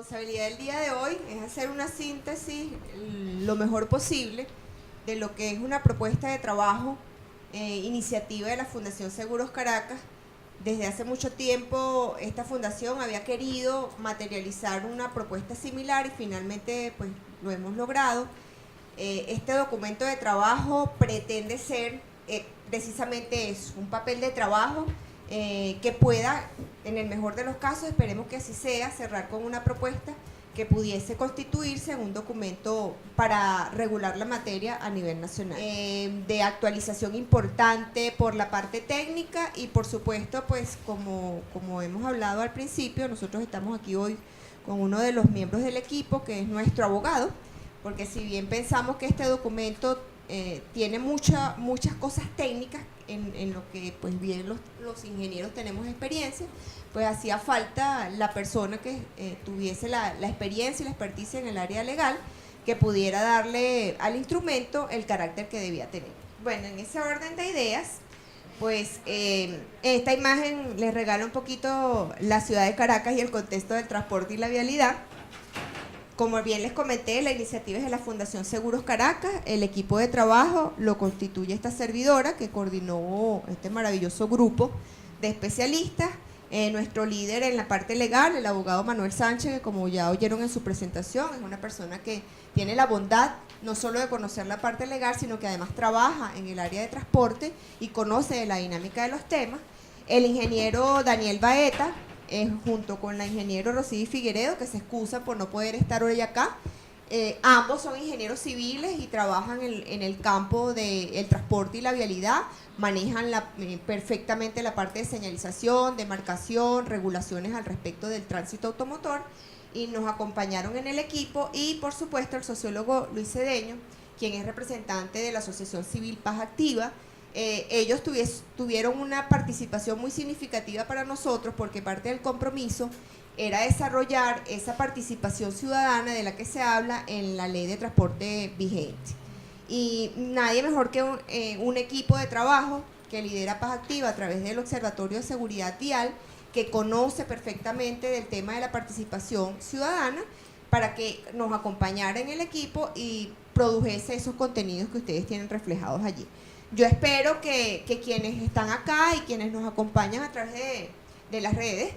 responsabilidad del día de hoy es hacer una síntesis lo mejor posible de lo que es una propuesta de trabajo, iniciativa de la Fundación Seguros Caracas. Desde hace mucho tiempo esta fundación había querido materializar una propuesta similar y finalmente pues lo hemos logrado. Este documento de trabajo pretende ser precisamente eso, un papel de trabajo que pueda, en el mejor de los casos, esperemos que así sea, cerrar con una propuesta que pudiese constituirse en un documento para regular la materia a nivel nacional. De actualización importante por la parte técnica y por supuesto, pues como hemos hablado al principio, nosotros estamos aquí hoy con uno de los miembros del equipo que es nuestro abogado, porque si bien pensamos que este documento tiene muchas cosas técnicas en lo que pues bien los ingenieros tenemos experiencia, pues hacía falta la persona que tuviese la experiencia y la experticia en el área legal, que pudiera darle al instrumento el carácter que debía tener. Bueno, en ese orden de ideas, pues esta imagen les regala un poquito la ciudad de Caracas y el contexto del transporte y la vialidad. Como bien les comenté, la iniciativa es de la Fundación Seguros Caracas. El equipo de trabajo lo constituye esta servidora que coordinó este maravilloso grupo de especialistas. Nuestro líder en la parte legal, el abogado Manuel Sánchez, que como ya oyeron en su presentación, es una persona que tiene la bondad no solo de conocer la parte legal, sino que además trabaja en el área de transporte y conoce de la dinámica de los temas. El ingeniero Daniel Baeta, junto con la ingeniero Rosy Figueredo, que se excusa por no poder estar hoy acá. Ambos son ingenieros civiles y trabajan en el campo del transporte y la vialidad, manejan perfectamente la parte de señalización, demarcación, regulaciones al respecto del tránsito automotor, y nos acompañaron en el equipo, y por supuesto el sociólogo Luis Cedeño, quien es representante de la Asociación Civil Paz Activa. Ellos tuvieron una participación muy significativa para nosotros, porque parte del compromiso era desarrollar esa participación ciudadana de la que se habla en la ley de transporte vigente. Y nadie mejor que un equipo de trabajo que lidera Paz Activa a través del Observatorio de Seguridad Vial, que conoce perfectamente del tema de la participación ciudadana, para que nos acompañara en el equipo y produjese esos contenidos que ustedes tienen reflejados allí. Yo espero que quienes están acá y quienes nos acompañan a través de las redes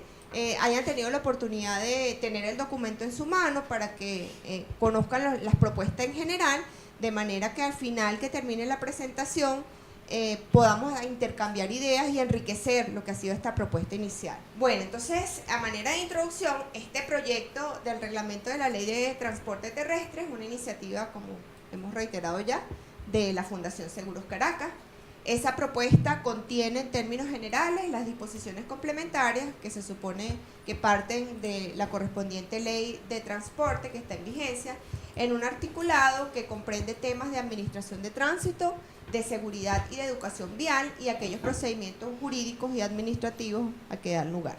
hayan tenido la oportunidad de tener el documento en su mano para que conozcan las propuestas en general, de manera que al final que termine la presentación podamos intercambiar ideas y enriquecer lo que ha sido esta propuesta inicial. Bueno, entonces, a manera de introducción, este proyecto del reglamento de la Ley de Transporte Terrestre es una iniciativa, como hemos reiterado ya, de la Fundación Seguros Caracas. Esa propuesta contiene en términos generales las disposiciones complementarias que se supone que parten de la correspondiente ley de transporte que está en vigencia, en un articulado que comprende temas de administración de tránsito, de seguridad y de educación vial, y aquellos procedimientos jurídicos y administrativos a que dan lugar.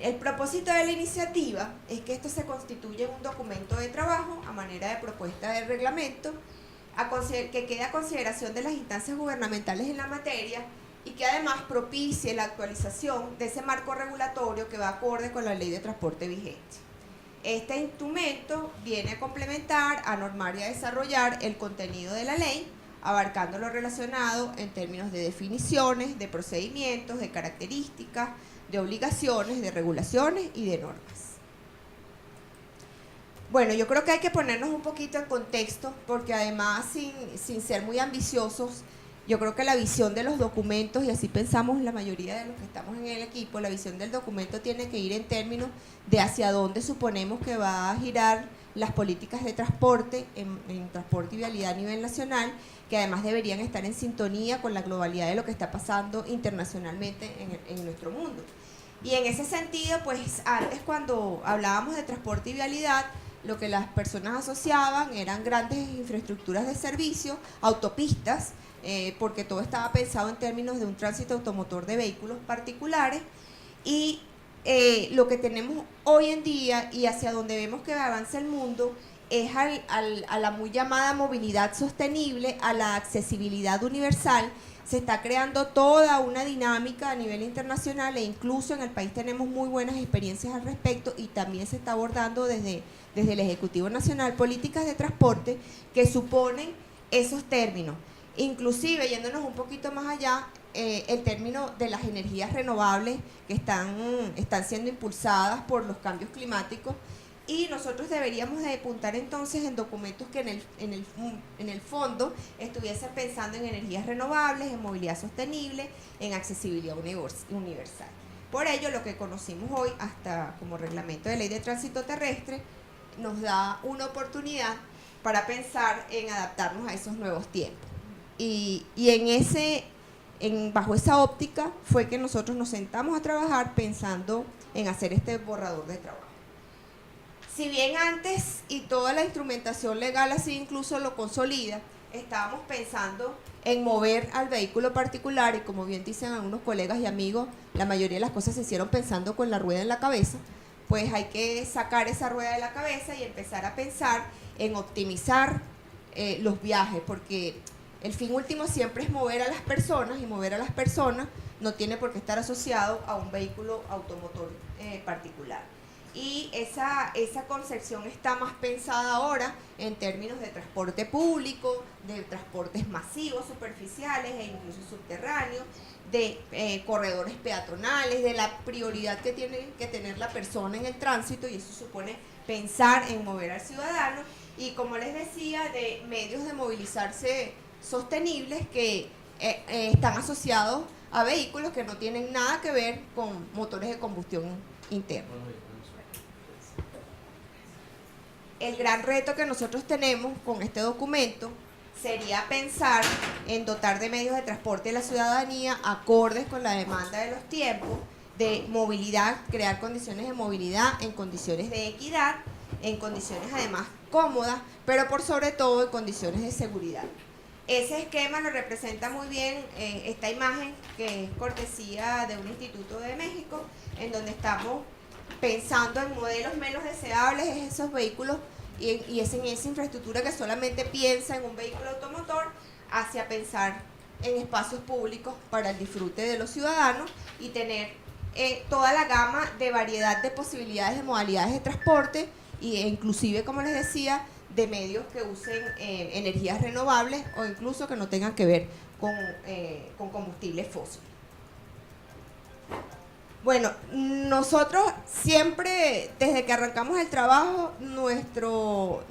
El propósito de la iniciativa es que esto se constituya en un documento de trabajo a manera de propuesta de reglamento, que quede a consideración de las instancias gubernamentales en la materia, y que además propicie la actualización de ese marco regulatorio que va acorde con la ley de transporte vigente. Este instrumento viene a complementar, a normar y a desarrollar el contenido de la ley, abarcando lo relacionado en términos de definiciones, de procedimientos, de características, de obligaciones, de regulaciones y de normas. Bueno, yo creo que hay que ponernos un poquito en contexto, porque además, sin ser muy ambiciosos, yo creo que la visión de los documentos, y así pensamos la mayoría de los que estamos en el equipo, la visión del documento tiene que ir en términos de hacia dónde suponemos que va a girar las políticas de transporte, en transporte y vialidad a nivel nacional, que además deberían estar en sintonía con la globalidad de lo que está pasando internacionalmente en nuestro mundo. Y en ese sentido, pues antes, cuando hablábamos de transporte y vialidad, lo que las personas asociaban eran grandes infraestructuras de servicio, autopistas, porque todo estaba pensado en términos de un tránsito automotor de vehículos particulares, y lo que tenemos hoy en día y hacia donde vemos que avanza el mundo es a la muy llamada movilidad sostenible, a la accesibilidad universal. Se está creando toda una dinámica a nivel internacional e incluso en el país tenemos muy buenas experiencias al respecto y también se está abordando desde el Ejecutivo Nacional políticas de transporte que suponen esos términos. Inclusive, yéndonos un poquito más allá, el término de las energías renovables que están siendo impulsadas por los cambios climáticos, y nosotros deberíamos de apuntar entonces en documentos que en el fondo estuviesen pensando en energías renovables, en movilidad sostenible, en accesibilidad universal. Por ello, lo que conocimos hoy hasta como reglamento de ley de tránsito terrestre nos da una oportunidad para pensar en adaptarnos a esos nuevos tiempos. Y bajo esa óptica fue que nosotros nos sentamos a trabajar pensando en hacer este borrador de trabajo. Si bien antes y toda la instrumentación legal así incluso lo consolida, estábamos pensando en mover al vehículo particular y como bien dicen algunos colegas y amigos, la mayoría de las cosas se hicieron pensando con la rueda en la cabeza, pues hay que sacar esa rueda de la cabeza y empezar a pensar en optimizar los viajes, porque el fin último siempre es mover a las personas y mover a las personas no tiene por qué estar asociado a un vehículo automotor particular. Y esa concepción está más pensada ahora en términos de transporte público, de transportes masivos, superficiales e incluso subterráneos, de corredores peatonales, de la prioridad que tiene que tener la persona en el tránsito, y eso supone pensar en mover al ciudadano, y como les decía, de medios de movilizarse sostenibles que están asociados a vehículos que no tienen nada que ver con motores de combustión interna. El gran reto que nosotros tenemos con este documento sería pensar en dotar de medios de transporte a la ciudadanía acordes con la demanda de los tiempos, de movilidad, crear condiciones de movilidad en condiciones de equidad, en condiciones además cómodas, pero por sobre todo en condiciones de seguridad. Ese esquema lo representa muy bien esta imagen, que es cortesía de un instituto de México, en donde estamos pensando en modelos menos deseables, es esos vehículos y es en esa infraestructura que solamente piensa en un vehículo automotor, hacia pensar en espacios públicos para el disfrute de los ciudadanos y tener toda la gama de variedad de posibilidades de modalidades de transporte e inclusive, como les decía, de medios que usen energías renovables o incluso que no tengan que ver con combustibles fósiles. Bueno, nosotros siempre, desde que arrancamos el trabajo, nuestro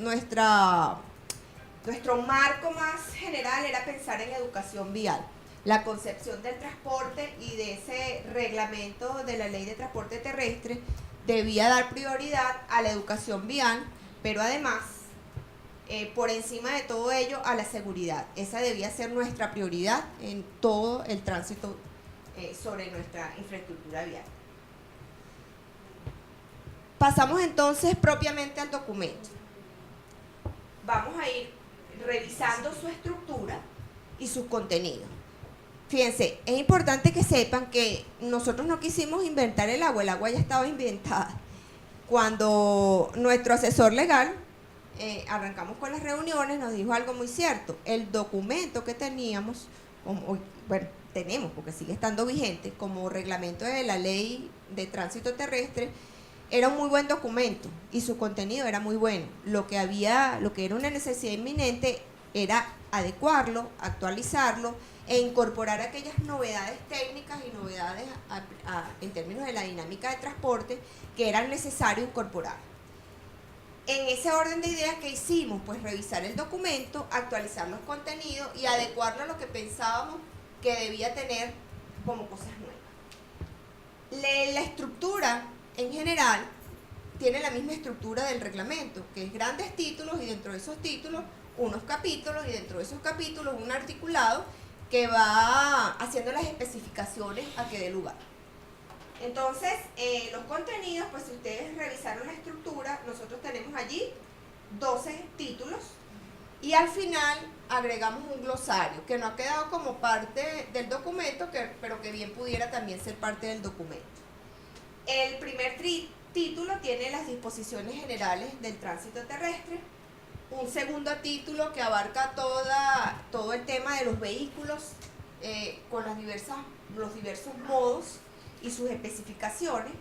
marco más general era pensar en educación vial. La concepción del transporte y de ese reglamento de la ley de transporte terrestre debía dar prioridad a la educación vial, pero además, por encima de todo ello, a la seguridad. Esa debía ser nuestra prioridad en todo el tránsito sobre nuestra infraestructura vial. Pasamos entonces propiamente al documento. Vamos a ir revisando su estructura y sus contenidos. Fíjense, es importante que sepan que nosotros no quisimos inventar el agua ya estaba inventada. Cuando nuestro asesor legal, arrancamos con las reuniones, nos dijo algo muy cierto. El documento que teníamos, tenemos, porque sigue estando vigente, como reglamento de la ley de tránsito terrestre, era un muy buen documento y su contenido era muy bueno. Lo que era una necesidad inminente era adecuarlo, actualizarlo e incorporar aquellas novedades técnicas y novedades en términos de la dinámica de transporte que eran necesario incorporar. En ese orden de ideas que hicimos, pues revisar el documento, actualizar los contenidos y adecuarlo a lo que pensábamos que debía tener como cosas nuevas. La estructura en general tiene la misma estructura del reglamento, que es grandes títulos y dentro de esos títulos unos capítulos y dentro de esos capítulos un articulado que va haciendo las especificaciones a que dé lugar. Entonces, los contenidos, pues si ustedes revisaron la estructura, nosotros tenemos allí 12 títulos y al final agregamos un glosario que no ha quedado como parte del documento, pero que bien pudiera también ser parte del documento. El primer título tiene las disposiciones generales del tránsito terrestre, un segundo título que abarca todo el tema de los vehículos con los diversos modos y sus especificaciones.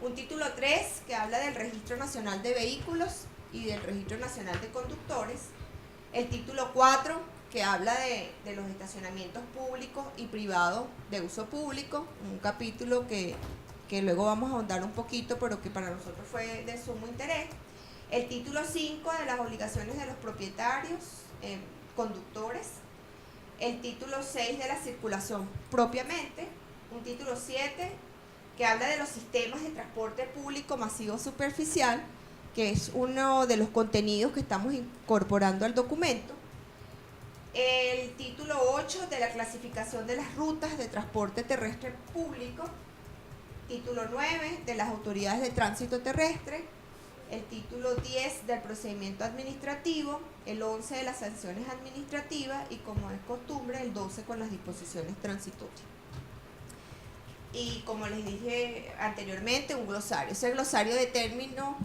Un título 3 que habla del Registro Nacional de Vehículos y del Registro Nacional de Conductores. El título 4 que habla de los estacionamientos públicos y privados de uso público, un capítulo que luego vamos a ahondar un poquito, pero que para nosotros fue de sumo interés. El título 5 de las obligaciones de los propietarios, conductores. El título 6 de la circulación propiamente. Un título 7 que habla de los sistemas de transporte público masivo superficial, que es uno de los contenidos que estamos incorporando al documento. El título 8 de la clasificación de las rutas de transporte terrestre público. Título 9 de las autoridades de tránsito terrestre. El título 10 del procedimiento administrativo. El 11 de las sanciones administrativas y, como es costumbre, el 12 con las disposiciones transitorias. Y como les dije anteriormente, un glosario. Ese glosario de términos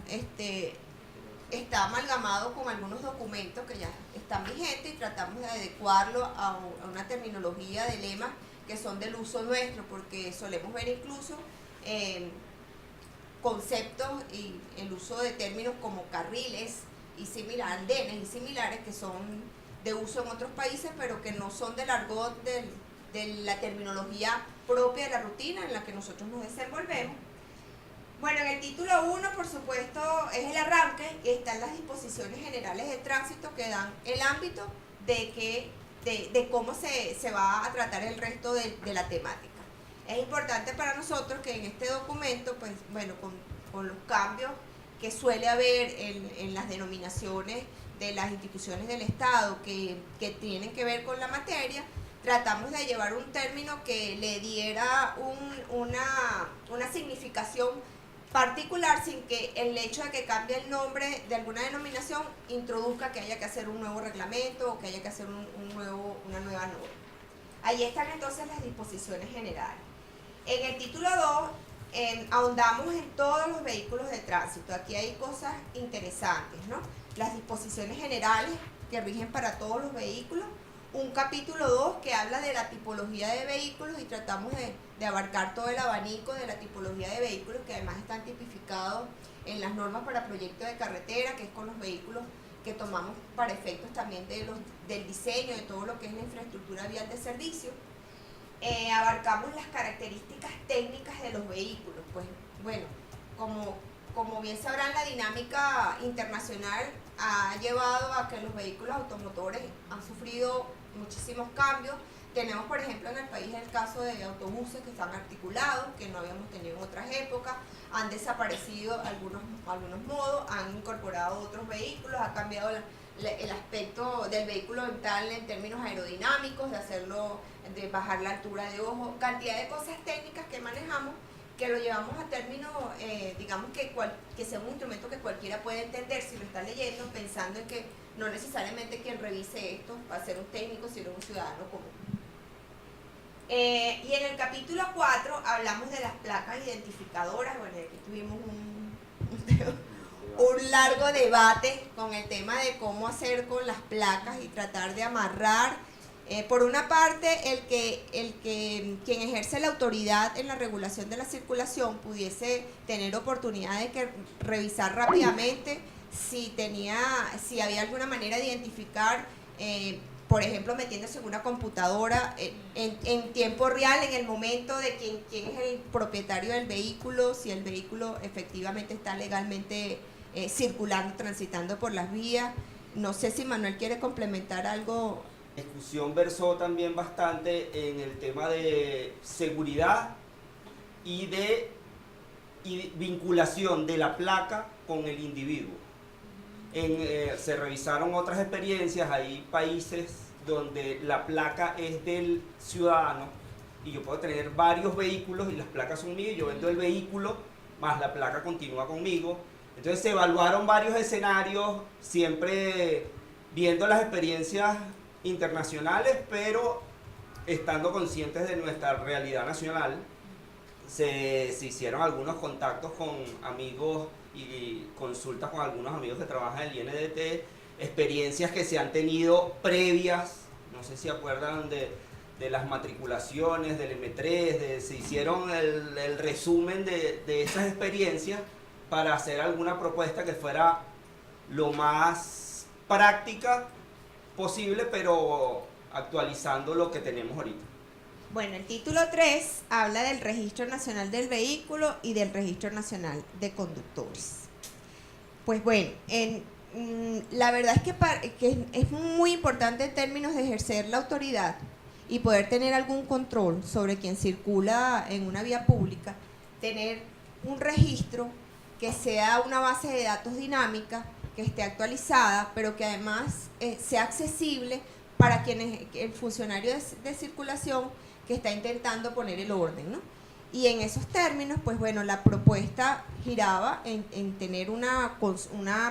está amalgamado con algunos documentos que ya están vigentes y tratamos de adecuarlo a una terminología de lemas que son del uso nuestro, porque solemos ver incluso conceptos y el uso de términos como carriles y similares, andenes y similares, que son de uso en otros países, pero que no son del argot de la terminología propia de la rutina en la que nosotros nos desenvolvemos. Bueno, en el título 1, por supuesto, es el arranque y están las disposiciones generales de tránsito que dan el ámbito de cómo se va a tratar el resto de la temática. Es importante para nosotros que en este documento, pues bueno, con los cambios que suele haber en las denominaciones de las instituciones del Estado que tienen que ver con la materia, tratamos de llevar un término que le diera una significación particular sin que el hecho de que cambie el nombre de alguna denominación introduzca que haya que hacer un nuevo reglamento o que haya que hacer una nueva norma. Ahí están entonces las disposiciones generales. En el título 2 ahondamos en todos los vehículos de tránsito. Aquí hay cosas interesantes, ¿no? Las disposiciones generales que rigen para todos los vehículos. Un capítulo 2 que habla de la tipología de vehículos y tratamos de abarcar todo el abanico de la tipología de vehículos que además están tipificados en las normas para proyectos de carretera, que es con los vehículos que tomamos para efectos también del diseño, de todo lo que es la infraestructura vial de servicio. Abarcamos las características técnicas de los vehículos. Pues bueno, como bien sabrán, la dinámica internacional ha llevado a que los vehículos automotores han sufrido muchísimos cambios. Tenemos, por ejemplo, en el país el caso de autobuses que están articulados, que no habíamos tenido en otras épocas, han desaparecido algunos modos, han incorporado otros vehículos, ha cambiado el aspecto del vehículo en tal en términos aerodinámicos, de bajar la altura de ojo, cantidad de cosas técnicas que manejamos, que lo llevamos a términos, digamos que sea un instrumento que cualquiera puede entender si lo está leyendo, pensando en que no necesariamente quien revise esto va a ser un técnico, sino un ciudadano común. Y en el capítulo 4 hablamos de las placas identificadoras. Bueno, aquí tuvimos un largo debate con el tema de cómo hacer con las placas y tratar de amarrar. Por una parte, quien ejerce la autoridad en la regulación de la circulación pudiese tener oportunidad de revisar rápidamente si había alguna manera de identificar, por ejemplo, metiéndose en una computadora en tiempo real, en el momento de quién es el propietario del vehículo, si el vehículo efectivamente está legalmente circulando, transitando por las vías. No sé si Manuel quiere complementar algo. La discusión versó también bastante en el tema de seguridad y vinculación de la placa con el individuo. Se revisaron otras experiencias, hay países donde la placa es del ciudadano y yo puedo tener varios vehículos y las placas son mías, yo vendo el vehículo más la placa continúa conmigo. Entonces se evaluaron varios escenarios, siempre viendo las experiencias internacionales, pero estando conscientes de nuestra realidad nacional. Se hicieron algunos contactos con amigos y consultas con algunos amigos que trabajan en el INDT, experiencias que se han tenido previas, no sé si acuerdan de las matriculaciones, del M3, se hicieron el resumen de esas experiencias para hacer alguna propuesta que fuera lo más práctica posible, pero actualizando lo que tenemos ahorita. Bueno, el título 3 habla del Registro Nacional del Vehículo y del Registro Nacional de Conductores. Pues bueno, la verdad es que es muy importante en términos de ejercer la autoridad y poder tener algún control sobre quien circula en una vía pública, tener un registro que sea una base de datos dinámica, que esté actualizada, pero que además sea accesible para quienes, el funcionario de circulación que está intentando poner el orden, ¿no? Y en esos términos, pues bueno, la propuesta giraba en tener una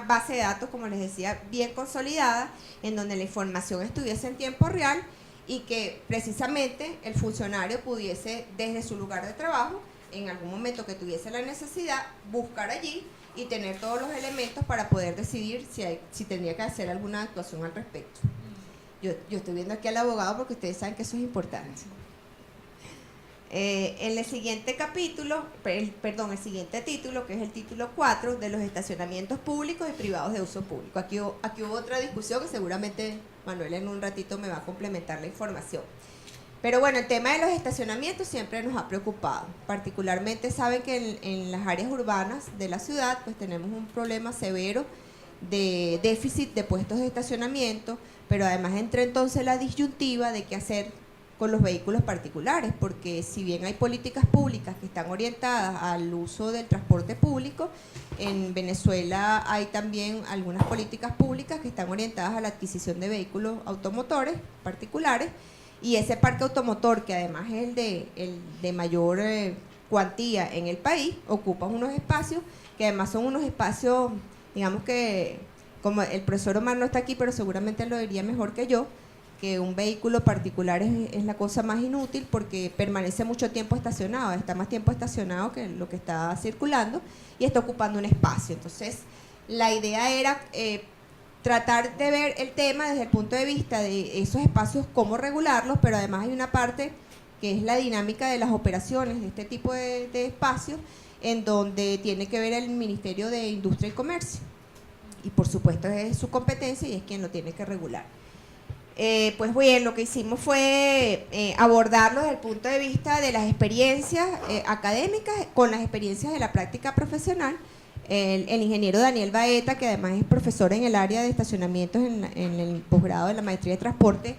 base de datos, como les decía, bien consolidada, en donde la información estuviese en tiempo real y que precisamente el funcionario pudiese, desde su lugar de trabajo, en algún momento que tuviese la necesidad, buscar allí y tener todos los elementos para poder decidir si tendría que hacer alguna actuación al respecto. Yo estoy viendo aquí al abogado porque ustedes saben que eso es importante. En el siguiente capítulo, el siguiente título, que es el título 4 de los estacionamientos públicos y privados de uso público. Aquí hubo otra discusión que seguramente Manuel en un ratito me va a complementar la información. Pero bueno, el tema de los estacionamientos siempre nos ha preocupado. Particularmente saben que en las áreas urbanas de la ciudad pues tenemos un problema severo de déficit de puestos de estacionamiento, pero además entra entonces la disyuntiva de qué hacer con los vehículos particulares, porque si bien hay políticas públicas que están orientadas al uso del transporte público, en Venezuela hay también algunas políticas públicas que están orientadas a la adquisición de vehículos automotores particulares, y ese parque automotor, que además es el de mayor cuantía en el país, ocupa unos espacios que además son unos espacios, digamos que, como el profesor Omar no está aquí, pero seguramente lo diría mejor que yo, que un vehículo particular es la cosa más inútil porque permanece mucho tiempo estacionado, está más tiempo estacionado que lo que está circulando y está ocupando un espacio. Entonces, la idea era tratar de ver el tema desde el punto de vista de esos espacios, cómo regularlos, pero además hay una parte que es la dinámica de las operaciones de este tipo de espacios, en donde tiene que ver el Ministerio de Industria y Comercio. Y por supuesto es su competencia y es quien lo tiene que regular. Pues bien, lo que hicimos fue abordarlo desde el punto de vista de las experiencias académicas con las experiencias de la práctica profesional. El ingeniero Daniel Baeta, que además es profesor en el área de estacionamientos en el posgrado de la maestría de transporte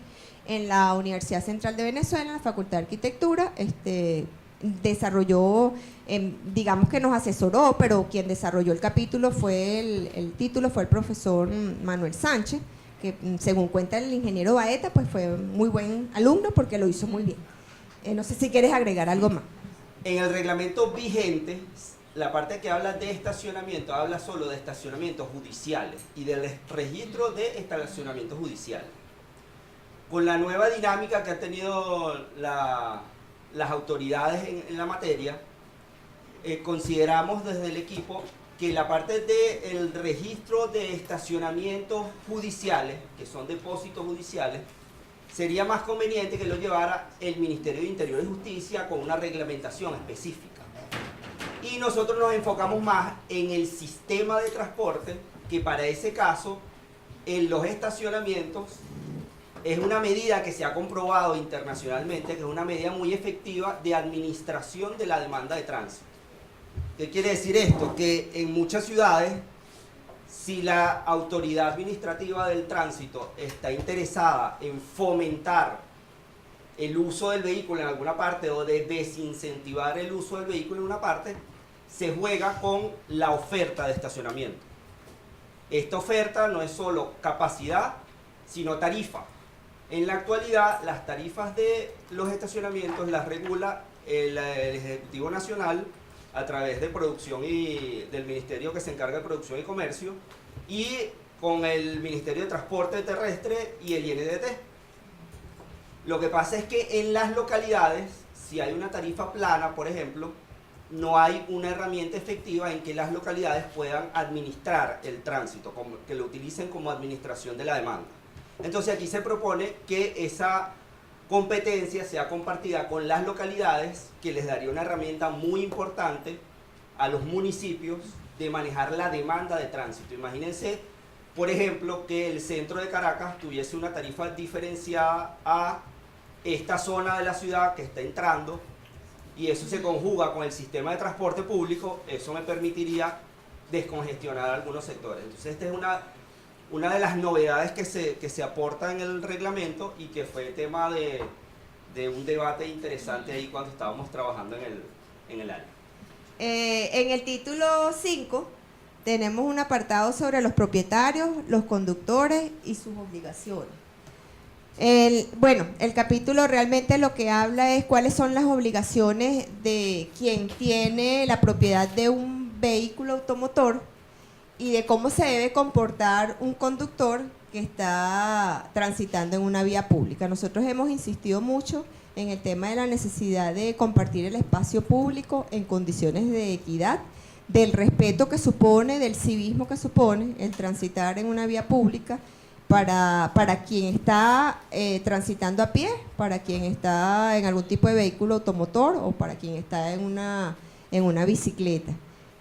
en la Universidad Central de Venezuela, en la Facultad de Arquitectura, desarrolló, digamos que nos asesoró, pero quien desarrolló el capítulo el título fue el profesor Manuel Sánchez, que según cuenta el ingeniero Baeta, pues fue muy buen alumno porque lo hizo muy bien. No sé si quieres agregar algo más. En el reglamento vigente, la parte que habla de estacionamiento, habla solo de estacionamientos judiciales y del registro de estacionamientos judiciales. Con la nueva dinámica que han tenido las autoridades en la materia, consideramos desde el equipo que la parte del registro de estacionamientos judiciales, que son depósitos judiciales, sería más conveniente que lo llevara el Ministerio de Interior y Justicia con una reglamentación específica. Y nosotros nos enfocamos más en el sistema de transporte, que para ese caso, en los estacionamientos, es una medida que se ha comprobado internacionalmente, que es una medida muy efectiva de administración de la demanda de tránsito. ¿Qué quiere decir esto? Que en muchas ciudades, si la autoridad administrativa del tránsito está interesada en fomentar el uso del vehículo en alguna parte o de desincentivar el uso del vehículo en una parte, se juega con la oferta de estacionamiento. Esta oferta no es solo capacidad, sino tarifa. En la actualidad, las tarifas de los estacionamientos las regula el Ejecutivo Nacional a través de producción y del Ministerio que se encarga de Producción y Comercio, y con el Ministerio de Transporte Terrestre y el INDT. Lo que pasa es que en las localidades, si hay una tarifa plana, por ejemplo, no hay una herramienta efectiva en que las localidades puedan administrar el tránsito, que lo utilicen como administración de la demanda. Entonces aquí se propone que esa competencia sea compartida con las localidades, que les daría una herramienta muy importante a los municipios de manejar la demanda de tránsito. Imagínense, por ejemplo, que el centro de Caracas tuviese una tarifa diferenciada a esta zona de la ciudad que está entrando, y eso se conjuga con el sistema de transporte público. Eso me permitiría descongestionar algunos sectores. Entonces esta es una de las novedades que se aporta en el reglamento y que fue tema de un debate interesante ahí cuando estábamos trabajando en el área. En el título 5 tenemos un apartado sobre los propietarios, los conductores y sus obligaciones. El capítulo realmente lo que habla es cuáles son las obligaciones de quien tiene la propiedad de un vehículo automotor y de cómo se debe comportar un conductor que está transitando en una vía pública. Nosotros hemos insistido mucho en el tema de la necesidad de compartir el espacio público en condiciones de equidad, del respeto que supone, del civismo que supone el transitar en una vía pública, para quien está transitando a pie, para quien está en algún tipo de vehículo automotor o para quien está en una bicicleta.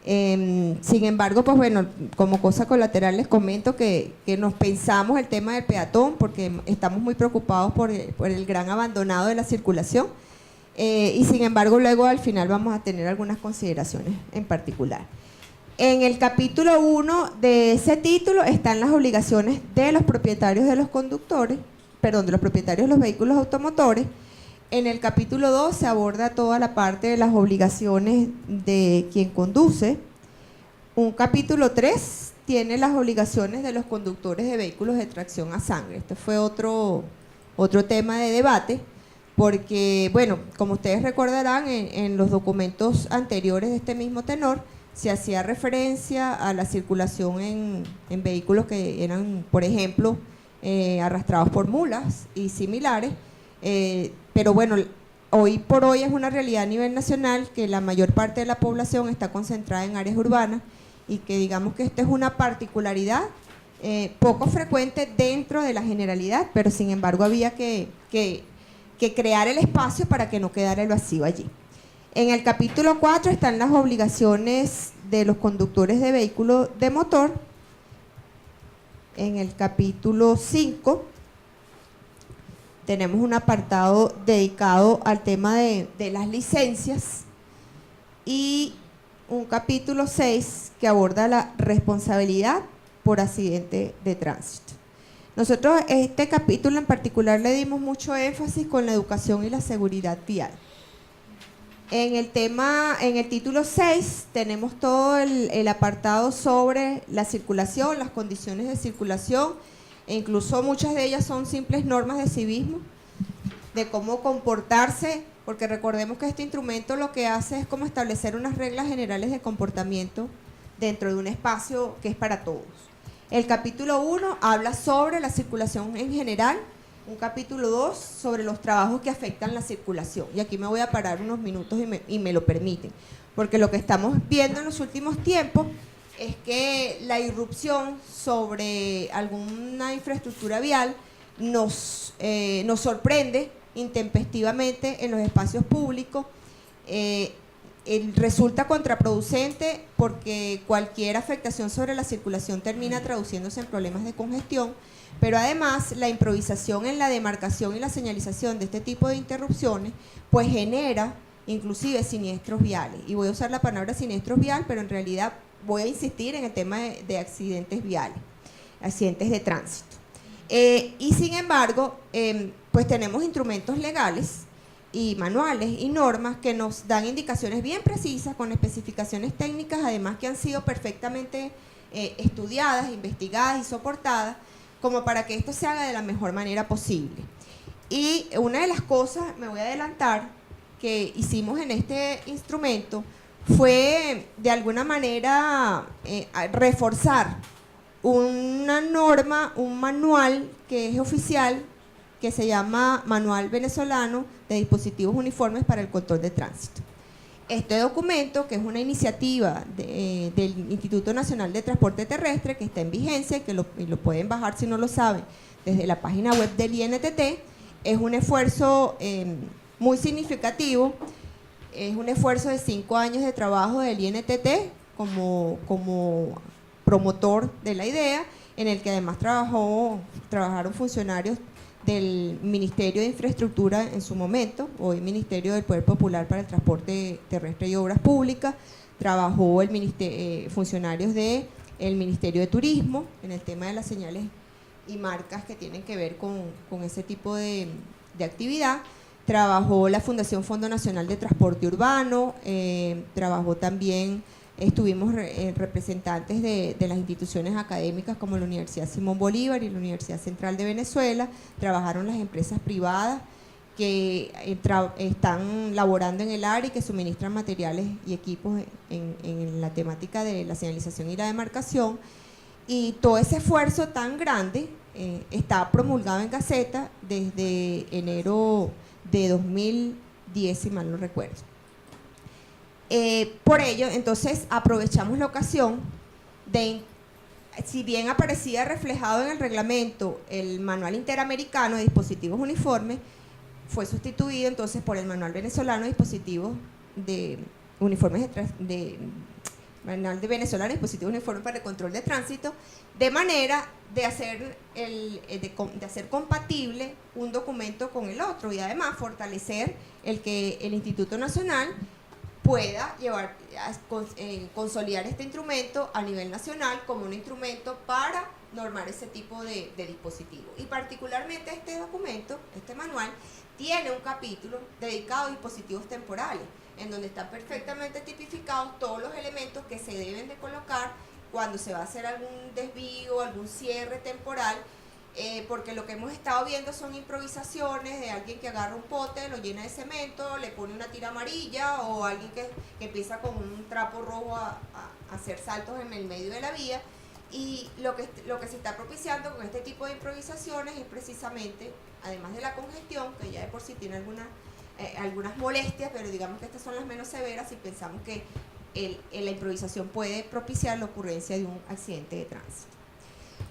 Sin embargo, pues bueno, como cosa colateral les comento que nos pensamos el tema del peatón porque estamos muy preocupados por el gran abandonado de la circulación, y sin embargo luego al final vamos a tener algunas consideraciones en particular. En el capítulo 1 de ese título están las obligaciones de los propietarios de los de los propietarios de los vehículos automotores. En el capítulo 2 se aborda toda la parte de las obligaciones de quien conduce. Un capítulo 3 tiene las obligaciones de los conductores de vehículos de tracción a sangre. Este fue otro tema de debate, porque, bueno, como ustedes recordarán, en los documentos anteriores de este mismo tenor, se hacía referencia a la circulación en vehículos que eran, por ejemplo, arrastrados por mulas y similares, pero bueno, hoy por hoy es una realidad a nivel nacional que la mayor parte de la población está concentrada en áreas urbanas y que digamos que esta es una particularidad poco frecuente dentro de la generalidad, pero sin embargo había que crear el espacio para que no quedara el vacío allí. En el capítulo 4 están las obligaciones de los conductores de vehículos de motor. En el capítulo 5 tenemos un apartado dedicado al tema de las licencias y un capítulo 6 que aborda la responsabilidad por accidente de tránsito. Nosotros este capítulo en particular le dimos mucho énfasis con la educación y la seguridad vial. En el título 6 tenemos todo el apartado sobre la circulación, las condiciones de circulación, e incluso muchas de ellas son simples normas de civismo, de cómo comportarse, porque recordemos que este instrumento lo que hace es como establecer unas reglas generales de comportamiento dentro de un espacio que es para todos. El capítulo 1 habla sobre la circulación en general, un capítulo 2 sobre los trabajos que afectan la circulación. Y aquí me voy a parar unos minutos y me lo permiten, porque lo que estamos viendo en los últimos tiempos es que la irrupción sobre alguna infraestructura vial nos sorprende intempestivamente en los espacios públicos. Resulta contraproducente porque cualquier afectación sobre la circulación termina traduciéndose en problemas de congestión, pero además la improvisación en la demarcación y la señalización de este tipo de interrupciones pues genera inclusive siniestros viales, y voy a usar la palabra siniestros vial, pero en realidad voy a insistir en el tema de accidentes viales, accidentes de tránsito. Y sin embargo, pues tenemos instrumentos legales y manuales y normas que nos dan indicaciones bien precisas con especificaciones técnicas, además que han sido perfectamente estudiadas, investigadas y soportadas, como para que esto se haga de la mejor manera posible. Y una de las cosas, me voy a adelantar, que hicimos en este instrumento fue de alguna manera reforzar una norma, un manual que es oficial, que se llama Manual Venezolano de Dispositivos Uniformes para el Control de Tránsito. Este documento, que es una iniciativa del Instituto Nacional de Transporte Terrestre, que está en vigencia y que lo pueden bajar si no lo saben desde la página web del INTT, es un esfuerzo muy significativo, es un esfuerzo de 5 años de trabajo del INTT como promotor de la idea, en el que además trabajaron funcionarios del Ministerio de Infraestructura en su momento, hoy Ministerio del Poder Popular para el Transporte Terrestre y Obras Públicas, trabajó funcionarios del Ministerio de Turismo en el tema de las señales y marcas que tienen que ver con ese tipo de actividad, trabajó la Fundación Fondo Nacional de Transporte Urbano, trabajó también, estuvimos representantes de las instituciones académicas como la Universidad Simón Bolívar y la Universidad Central de Venezuela, trabajaron las empresas privadas que están laborando en el área y que suministran materiales y equipos en la temática de la señalización y la demarcación, y todo ese esfuerzo tan grande está promulgado en Gaceta desde enero de 2010, si mal no recuerdo. Por ello, entonces, aprovechamos la ocasión de, si bien aparecía reflejado en el reglamento el Manual Interamericano de Dispositivos Uniformes, fue sustituido entonces por el Manual Venezolano de Dispositivos de Uniformes Manual de Venezolano de Dispositivos Uniformes para el Control de Tránsito, de manera de hacer compatible un documento con el otro y además fortalecer el que el Instituto Nacional pueda consolidar este instrumento a nivel nacional como un instrumento para normar ese tipo de dispositivos. Y particularmente este documento, este manual, tiene un capítulo dedicado a dispositivos temporales, en donde están perfectamente tipificados todos los elementos que se deben de colocar cuando se va a hacer algún desvío, algún cierre temporal, porque lo que hemos estado viendo son improvisaciones de alguien que agarra un pote, lo llena de cemento, le pone una tira amarilla, o alguien que empieza con un trapo rojo a hacer saltos en el medio de la vía. Y lo que se está propiciando con este tipo de improvisaciones es precisamente, además de la congestión, que ya de por sí tiene algunas molestias, pero digamos que estas son las menos severas, y pensamos que la improvisación puede propiciar la ocurrencia de un accidente de tránsito.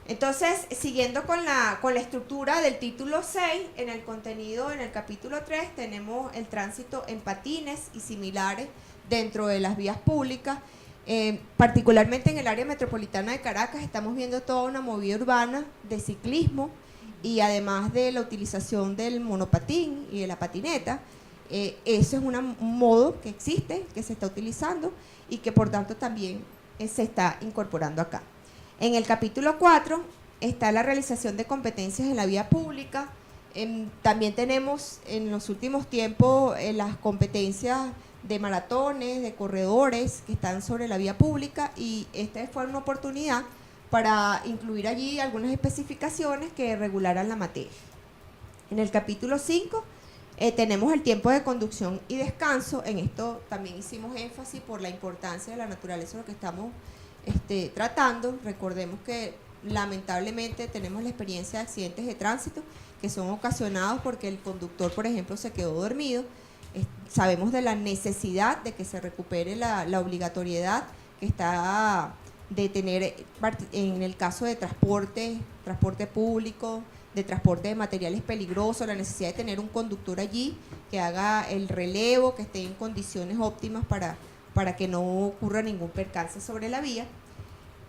Entonces, siguiendo con la estructura del título 6, en el contenido, en el capítulo 3, tenemos el tránsito en patines y similares dentro de las vías públicas. Particularmente en el área metropolitana de Caracas estamos viendo toda una movida urbana de ciclismo, y además de la utilización del monopatín y de la patineta. Eso es un modo que existe, que se está utilizando y que por tanto también se está incorporando acá. En el capítulo 4 está la realización de competencias en la vía pública. También tenemos en los últimos tiempos las competencias de maratones, de corredores que están sobre la vía pública, y esta fue una oportunidad para incluir allí algunas especificaciones que regularan la materia. En el capítulo 5 tenemos el tiempo de conducción y descanso. En esto también hicimos énfasis por la importancia de la naturaleza de lo que estamos tratando. Recordemos que lamentablemente tenemos la experiencia de accidentes de tránsito que son ocasionados porque el conductor, por ejemplo, se quedó dormido. Sabemos de la necesidad de que se recupere la obligatoriedad que está de tener, en el caso de transporte público, de transporte de materiales peligrosos, la necesidad de tener un conductor allí que haga el relevo, que esté en condiciones óptimas para que no ocurra ningún percance sobre la vía.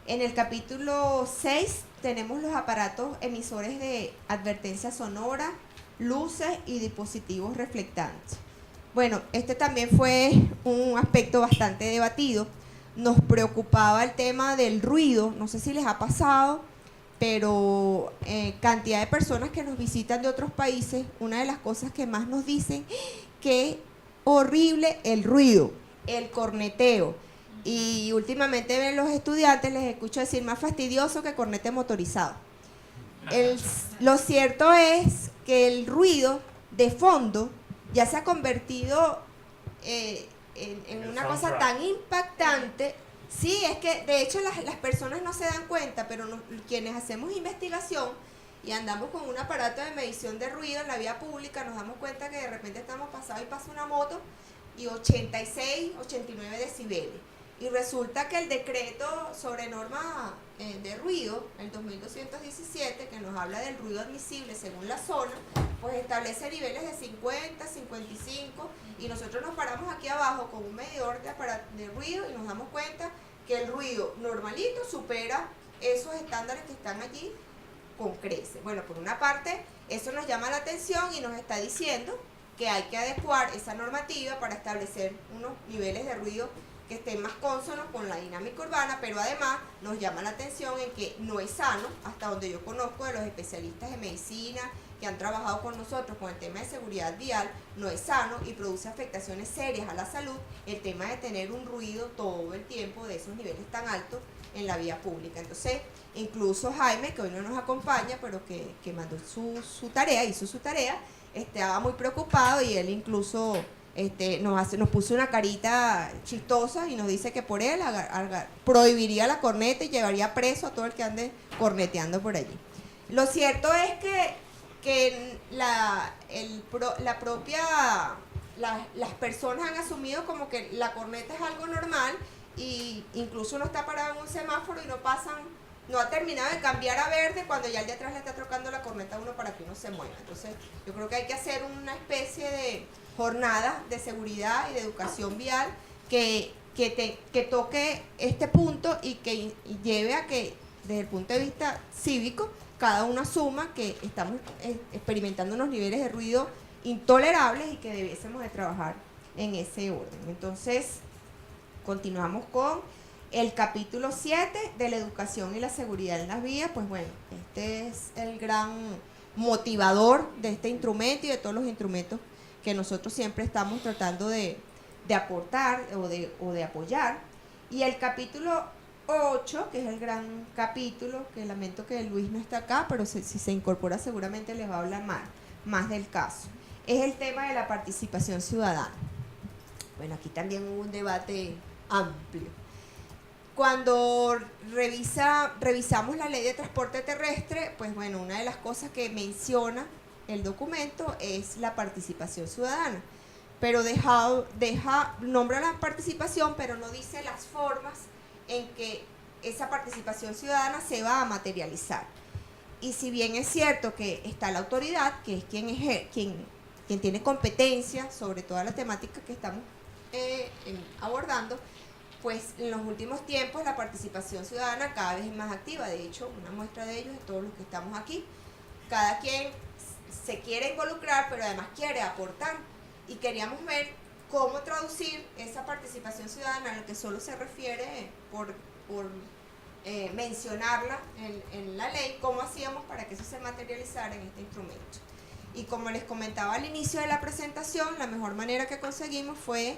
En el capítulo 6 tenemos los aparatos emisores de advertencia sonora, luces y dispositivos reflectantes. Bueno, este también fue un aspecto bastante debatido. Nos preocupaba el tema del ruido, no sé si les ha pasado, pero cantidad de personas que nos visitan de otros países, una de las cosas que más nos dicen, que horrible el ruido, el corneteo. Y últimamente los estudiantes les escucho decir más fastidioso que cornete motorizado. Lo cierto es que el ruido de fondo ya se ha convertido en una cosa tan impactante. Sí, es que de hecho las personas no se dan cuenta, pero quienes hacemos investigación y andamos con un aparato de medición de ruido en la vía pública, nos damos cuenta que de repente estamos pasados y pasa una moto y 86, 89 decibeles. Y resulta que el decreto sobre norma de ruido, el 2217, que nos habla del ruido admisible según la zona, pues establece niveles de 50, 55, y nosotros nos paramos aquí abajo con un medidor de ruido y nos damos cuenta que el ruido normalito supera esos estándares que están allí con creces. Bueno, por una parte, eso nos llama la atención y nos está diciendo que hay que adecuar esa normativa para establecer unos niveles de ruido que estén más cónsonos con la dinámica urbana, pero además nos llama la atención en que no es sano, hasta donde yo conozco de los especialistas de medicina que han trabajado con nosotros con el tema de seguridad vial, no es sano y produce afectaciones serias a la salud el tema de tener un ruido todo el tiempo de esos niveles tan altos en la vía pública. Entonces, incluso Jaime, que hoy no nos acompaña, pero que mandó su tarea, hizo su tarea, estaba muy preocupado y él incluso nos puso una carita chistosa y nos dice que por él prohibiría la corneta y llevaría preso a todo el que ande corneteando por allí. Lo cierto es que las personas han asumido como que la corneta es algo normal, y incluso uno está parado en un semáforo y no ha terminado de cambiar a verde cuando ya el de atrás le está tocando la corneta a uno para que uno se mueva. Entonces yo creo que hay que hacer una especie de jornada de seguridad y de educación vial que toque este punto y que lleve a que desde el punto de vista cívico cada uno asuma que estamos experimentando unos niveles de ruido intolerables y que debiésemos de trabajar en ese orden. Entonces continuamos con el capítulo 7 de la educación y la seguridad en las vías. Pues bueno, este es el gran motivador de este instrumento y de todos los instrumentos que nosotros siempre estamos tratando de aportar o de apoyar. Y el capítulo 8, que es el gran capítulo, que lamento que Luis no está acá, pero si se incorpora seguramente les va a hablar más del caso, es el tema de la participación ciudadana. Bueno, aquí también hubo un debate amplio. Cuando revisamos la ley de transporte terrestre, pues bueno, una de las cosas que menciona el documento es la participación ciudadana, pero nombra la participación, pero no dice las formas en que esa participación ciudadana se va a materializar. Y si bien es cierto que está la autoridad, que es quien tiene competencia sobre toda la temática que estamos abordando, pues en los últimos tiempos la participación ciudadana cada vez es más activa. De hecho, una muestra de ello es todos los que estamos aquí. Cada quien se quiere involucrar, pero además quiere aportar. Y queríamos ver cómo traducir esa participación ciudadana, a lo que solo se refiere por mencionarla en la ley, cómo hacíamos para que eso se materializara en este instrumento. Y como les comentaba al inicio de la presentación, la mejor manera que conseguimos fue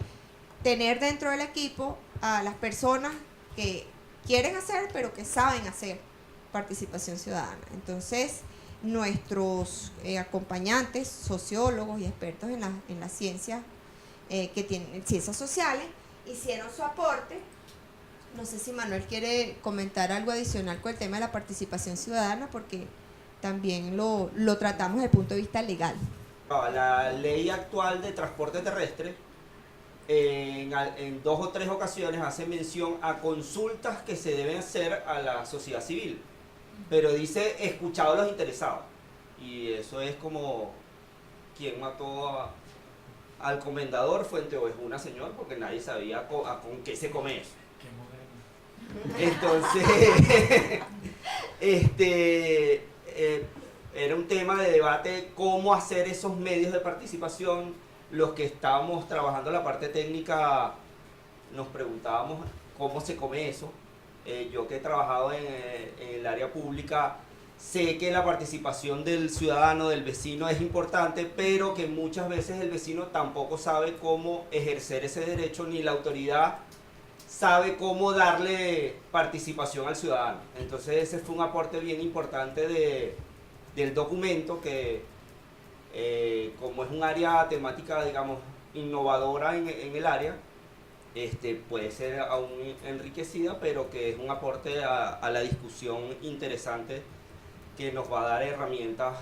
tener dentro del equipo a las personas que quieren hacer, pero que saben hacer participación ciudadana. Entonces, nuestros acompañantes, sociólogos y expertos en las ciencias, que tienen ciencias sociales, hicieron su aporte. No sé si Manuel quiere comentar algo adicional con el tema de la participación ciudadana, porque también lo tratamos desde el punto de vista legal. La ley actual de transporte terrestre en 2 o 3 ocasiones hace mención a consultas que se deben hacer a la sociedad civil, pero dice escuchado a los interesados, y eso es como quien mató al comendador Fuenteovejuna, señor, porque nadie sabía con qué se come eso. Entonces era un tema de debate cómo hacer esos medios de participación. Los que estábamos trabajando la parte técnica nos preguntábamos cómo se come eso. Yo que he trabajado en el área pública, sé que la participación del ciudadano, del vecino es importante, pero que muchas veces el vecino tampoco sabe cómo ejercer ese derecho, ni la autoridad sabe cómo darle participación al ciudadano. Entonces ese fue un aporte bien importante del documento, que como es un área temática, digamos, innovadora en el área, puede ser aún enriquecida, pero que es un aporte a la discusión interesante que nos va a dar herramientas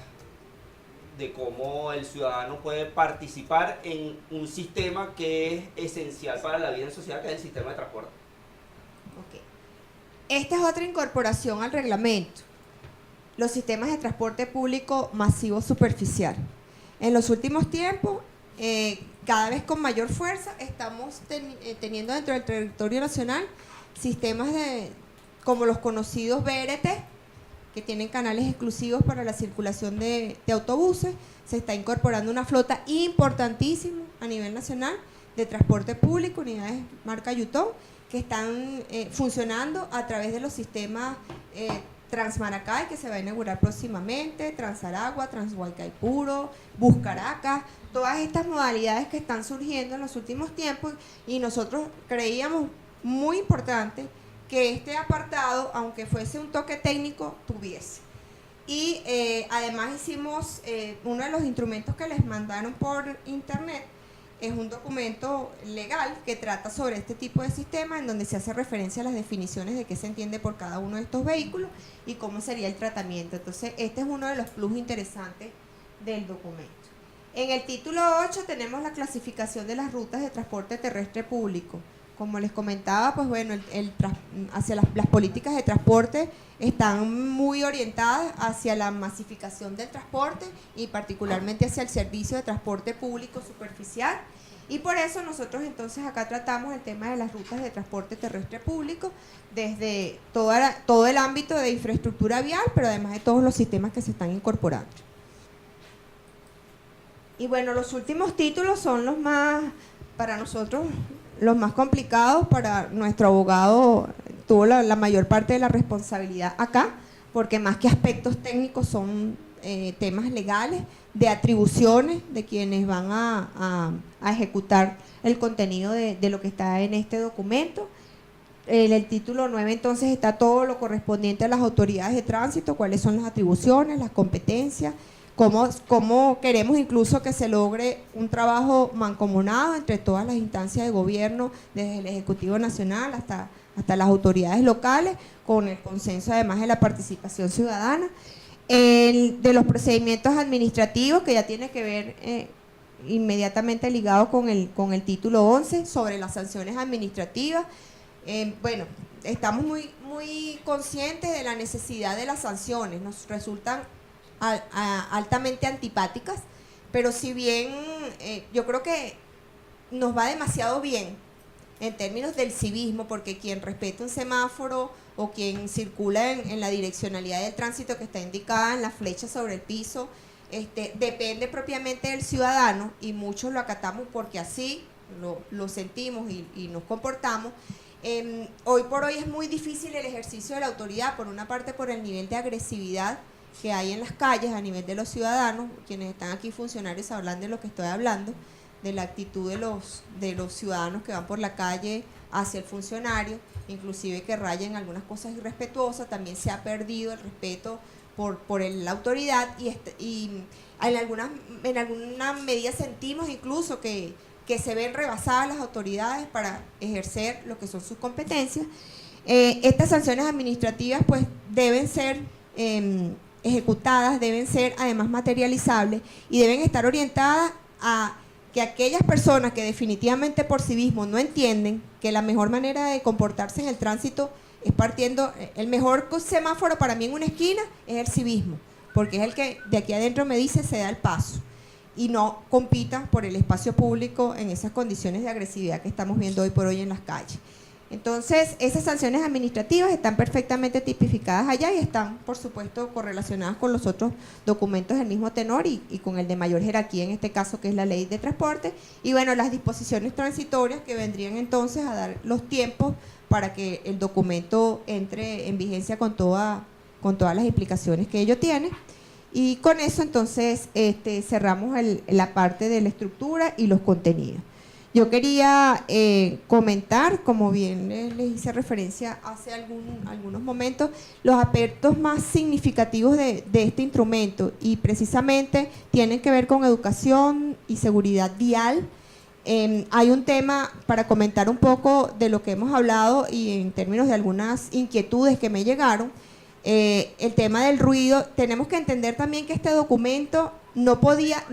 de cómo el ciudadano puede participar en un sistema que es esencial para la vida en sociedad, que es el sistema de transporte. Okay. Esta es otra incorporación al reglamento: los sistemas de transporte público masivo superficial. En los últimos tiempos, cada vez con mayor fuerza, estamos teniendo dentro del territorio nacional sistemas como los conocidos BRT, que tienen canales exclusivos para la circulación de autobuses. Se está incorporando una flota importantísima a nivel nacional de transporte público, unidades marca Yutong, que están funcionando a través de los sistemas Transmaracay, que se va a inaugurar próximamente, Transaragua, Transhuaycaipuro, Bus Caracas, todas estas modalidades que están surgiendo en los últimos tiempos, y nosotros creíamos muy importante que este apartado, aunque fuese un toque técnico, tuviese. Y además hicimos uno de los instrumentos que les mandaron por internet. Es un documento legal que trata sobre este tipo de sistema, en donde se hace referencia a las definiciones de qué se entiende por cada uno de estos vehículos y cómo sería el tratamiento. Entonces, este es uno de los plus interesantes del documento. En el título 8 tenemos la clasificación de las rutas de transporte terrestre público. Como les comentaba, pues bueno, hacia las políticas de transporte están muy orientadas hacia la masificación del transporte y particularmente hacia el servicio de transporte público superficial. Y por eso nosotros entonces acá tratamos el tema de las rutas de transporte terrestre público desde todo el ámbito de infraestructura vial, pero además de todos los sistemas que se están incorporando. Y bueno, los últimos títulos son los más, para nosotros, los más complicados. Para nuestro abogado tuvo la mayor parte de la responsabilidad acá, porque más que aspectos técnicos son temas legales, de atribuciones de quienes van a ejecutar el contenido de lo que está en este documento. En el título 9 entonces está todo lo correspondiente a las autoridades de tránsito, cuáles son las atribuciones, las competencias, cómo queremos incluso que se logre un trabajo mancomunado entre todas las instancias de gobierno, desde el Ejecutivo Nacional hasta las autoridades locales, con el consenso además de la participación ciudadana. De los procedimientos administrativos, que ya tiene que ver inmediatamente ligado con el título 11, sobre las sanciones administrativas. Bueno, estamos muy conscientes de la necesidad de las sanciones, nos resultan altamente antipáticas, pero si bien yo creo que nos va demasiado bien en términos del civismo, porque quien respeta un semáforo o quien circula en la direccionalidad del tránsito que está indicada en la flecha sobre el piso, depende propiamente del ciudadano, y muchos lo acatamos porque así lo sentimos y nos comportamos. Hoy por hoy es muy difícil el ejercicio de la autoridad, por una parte por el nivel de agresividad que hay en las calles a nivel de los ciudadanos. Quienes están aquí funcionarios hablan de lo que estoy hablando, de la actitud de los ciudadanos que van por la calle hacia el funcionario, inclusive que rayan algunas cosas irrespetuosas. También se ha perdido el respeto por la autoridad, y en alguna medida sentimos incluso que se ven rebasadas las autoridades para ejercer lo que son sus competencias. Estas sanciones administrativas pues deben ser ejecutadas, deben ser además materializables y deben estar orientadas a que aquellas personas que definitivamente por civismo no entienden que la mejor manera de comportarse en el tránsito es partiendo, el mejor semáforo para mí en una esquina es el civismo, porque es el que de aquí adentro me dice se da el paso, y no compita por el espacio público en esas condiciones de agresividad que estamos viendo hoy por hoy en las calles. Entonces, esas sanciones administrativas están perfectamente tipificadas allá y están, por supuesto, correlacionadas con los otros documentos del mismo tenor y con el de mayor jerarquía, en este caso, que es la Ley de Transporte. Y bueno, las disposiciones transitorias que vendrían entonces a dar los tiempos para que el documento entre en vigencia con todas las implicaciones que ello tiene. Y con eso, entonces, cerramos la parte de la estructura y los contenidos. Yo quería comentar, como bien les hice referencia hace algunos momentos, los aspectos más significativos de este instrumento, y precisamente tienen que ver con educación y seguridad vial. Hay un tema para comentar un poco de lo que hemos hablado y en términos de algunas inquietudes que me llegaron. el tema del ruido. Tenemos que entender también que este documento no podía,